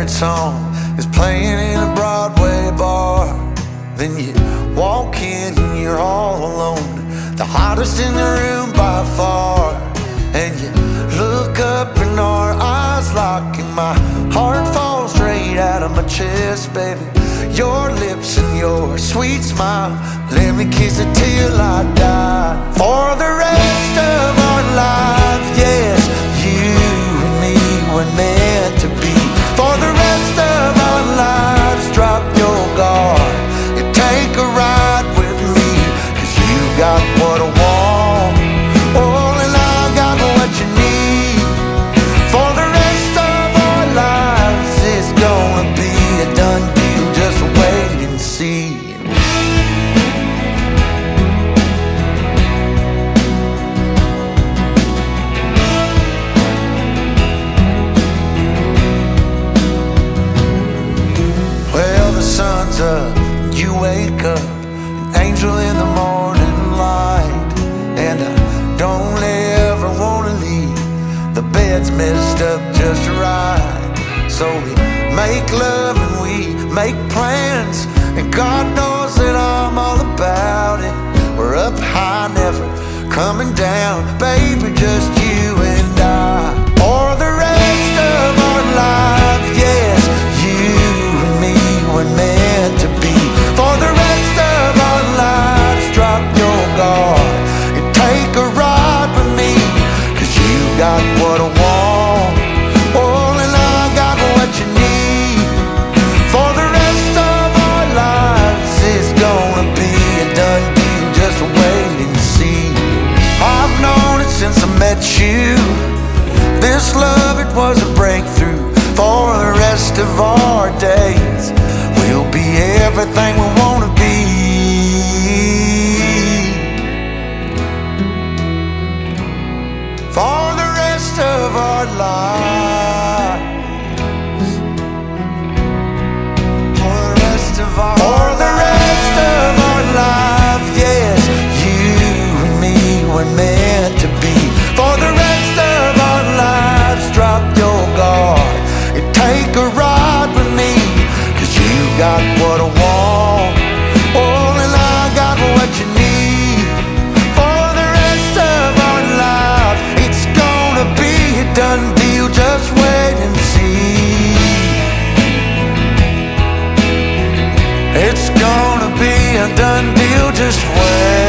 favorite song is playing in a Broadway bar. Then you walk in and you're all alone, the hottest in the room by far. And you look up and our eyes lock, and my heart falls straight out of my chest, baby. Your lips and your sweet smile, let me kiss it till I die. For the rest of our lives, yes, you and me were meant to be. For the rest of our lives, drop your guard and take a ride with me, 'cause you got what I want, oh, and I got what you need. For the rest of our lives, it's gonna be a done deal, just wait and see. Well, the sun's up, you wake up, an angel in the morning light. And I don't ever wanna leave, the bed's messed up just right. So we make love and we make plans, and God knows that I'm all about it. We're up high, never coming down, baby, just you and I. For the rest of our lives, yes, you and me were meant to be. For the rest of our lives, drop your guard and take a ride with me, 'cause you got what I want, oh, and I got what you need. For the rest of our lives, it's gonna be a done deal, just wait and see. I've known it since I met you, this love, it was a breakthrough. For the rest of our days, we'll be everything we wanna be. For the rest of our lives, for the rest of our lives, yes, you and me were meant to be. For the rest of our lives, drop your guard and take a ride with me, 'cause you got what I want, oh, and I got what you need. For the rest of our lives, it's gonna be a done deal, just wait and see. It's gonna be a done deal, just wait.